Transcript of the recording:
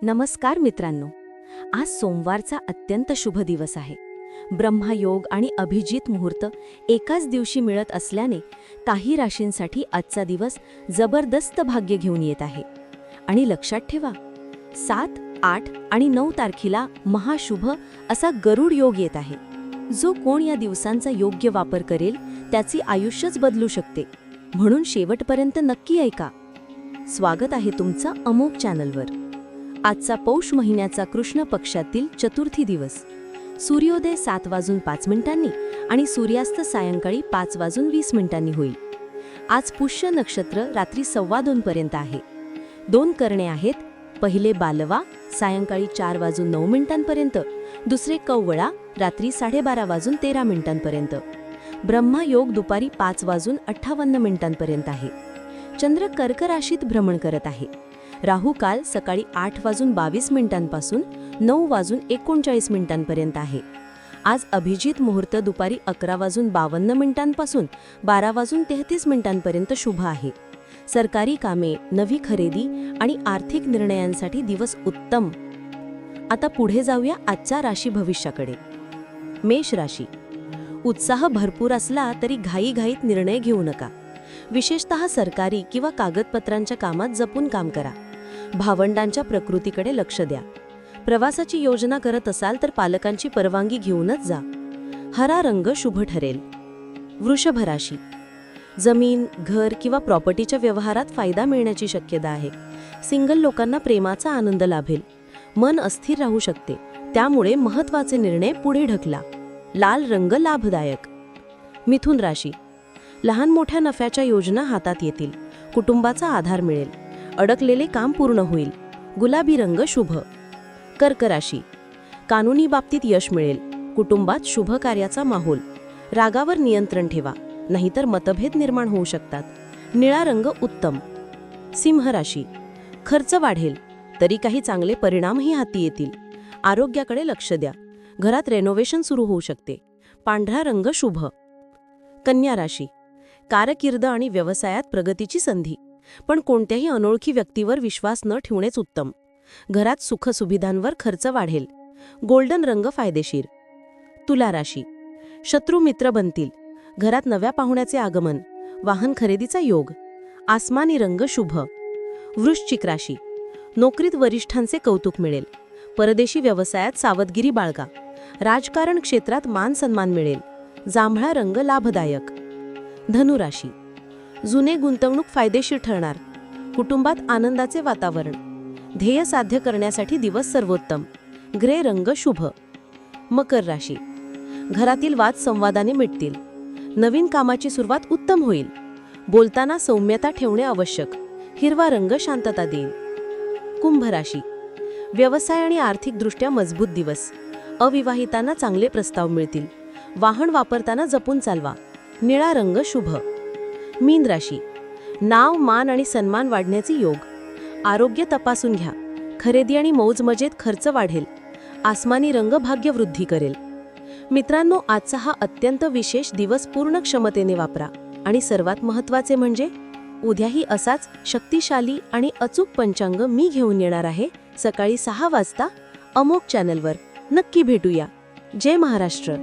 नमस्कार मित्रांनो. आज सोमवारचा अत्यंत शुभ दिवस आहे. ब्रह्मयोग आणि अभिजित मुहूर्त एकाच दिवशी मिळत असल्याने काही राशींसाठी आजचा दिवस जबरदस्त भाग्य घेऊन येत आहे. आणि लक्षात ठेवा, 7, 8 आणि 9 तारखेला महाशुभ असा गरुड योग येत आहे. जो कोण या दिवसांचा योग्य वापर करेल त्याचे आयुष्यच बदलू शकते. म्हणून शेवटपर्यंत नक्की ऐका. स्वागत आहे तुमचं अमोघ चॅनलवर. आजचा पौष महिन्याचा कृष्ण पक्षातील चतुर्थी दिवस. सूर्योदय 7:05 आणि सूर्यास्त सायंकाळी 5:20 होईल. आज पुष्य नक्षत्र रात्री 2:15 पर्यंत आहे. 2 करणे आहेत. पहिले बालवा सायंकाळी 4:09 पर्यंत, दुसरे कवळा रात्री 12:13 पर्यंत. ब्रह्मयोग दुपारी 5:58 पर्यंत आहे. चंद्र कर्क राशीत भ्रमण करत आहे. राहू काल सकाळी 8:22 पासून 9:39 पर्यंत आहे. आज अभिजित मुहूर्त दुपारी 11:52 पासून 12:33 पर्यंत शुभ आहे. सरकारी कामे, नवी खरेदी आणि आर्थिक निर्णयांसाठी दिवस उत्तम. आता पुढे जाऊया आजच्या राशी भविष्याकडे. मेष राशी. उत्साह भरपूर असला तरी घाईघाईत निर्णय घेऊ नका. विशेषतः सरकारी किंवा कागदपत्रांच्या कामात जपून काम करा. भावंडांच्या प्रकृतीकडे लक्ष द्या. प्रवासाची योजना करत असाल तर पालकांची परवानगी घेऊनच जा. हरा रंग शुभ ठरेल. वृषभ राशी. जमीन, घर किंवा प्रॉपर्टीच्या व्यवहारात फायदा मिळण्याची शक्यता आहे. सिंगल लोकांना प्रेमाचा आनंद लाभेल. मन अस्थिर राहू शकते, त्यामुळे महत्त्वाचे निर्णय पुढे ढकला. लाल रंग लाभदायक. मिथुन राशी. लहान मोठ्या नफ्याच्या योजना हातात येतील. कुटुंबाचा आधार मिळेल. अडकलेले काम पूर्ण होईल. गुलाबी रंग शुभ. कर्क राशी. कानूनी बाबतीत यश मिळेल. कुटुंबात शुभ कार्याचा माहोल. रागावर नियंत्रण ठेवा, नाहीतर मतभेद निर्माण होऊ शकतात. निळा रंग उत्तम. सिंह राशी. खर्च वाढेल, तरी काही चांगले परिणामही हाती येतील. आरोग्याकडे लक्ष द्या. घरात रेनोव्हेशन सुरू होऊ शकते. पांढरा रंग शुभ. कन्या राशी. कारकीर्द आणि व्यवसायात प्रगतीची संधी, पण कोणत्याही अनोळखी व्यक्तीवर विश्वास न ठेवणेच उत्तम. घरात सुखसुविधांवर खर्च वाढेल. गोल्डन रंग फायदेशीर. तुला राशी. शत्रू मित्र बनतील. घरात नव्या पाहुण्याचे आगमन. वाहन खरेदीचा योग. आसमानी रंग शुभ. वृश्चिक राशी. नोकरीत वरिष्ठांचे कौतुक मिळेल. परदेशी व्यवसायात सावधगिरी बाळगा. राजकारण क्षेत्रात मान सन्मान मिळेल. जांभळा रंग लाभदायक. धनुराशी. जुने गुंतवणूक फायदेशीर ठरणार. कुटुंबात आनंदाचे वातावरण. ध्येय साध्य करण्यासाठी दिवस सर्वोत्तम. ग्रे रंग शुभ. मकर राशी. घरातील वाद संवादाने मिटतील. नवीन कामाची सुरुवात उत्तम होईल. बोलताना सौम्यता ठेवणे आवश्यक. हिरवा रंग शांतता देईल. कुंभ राशी. व्यवसाय आणि आर्थिकदृष्ट्या मजबूत दिवस. अविवाहितांना चांगले प्रस्ताव मिळतील. वाहन वापरताना जपून चालवा. निळा रंग शुभ. मीन राशी. नाव, मान आणि सन्मान वाढण्याचे योग. आरोग्य तपासून घ्या. खरेदी आणि मौजमजेत खर्च वाढेल. आसमानी रंग भाग्यवृद्धी करेल. मित्रांनो, आजचा हा अत्यंत विशेष दिवस पूर्ण क्षमतेने वापरा. आणि सर्वात महत्त्वाचे म्हणजे उद्याही असाच शक्तिशाली आणि अचूक पंचांग मी घेऊन येणार आहे. सकाळी 6 वाजता अमोघ चॅनलवर. नक्की भेटूया. जय महाराष्ट्र.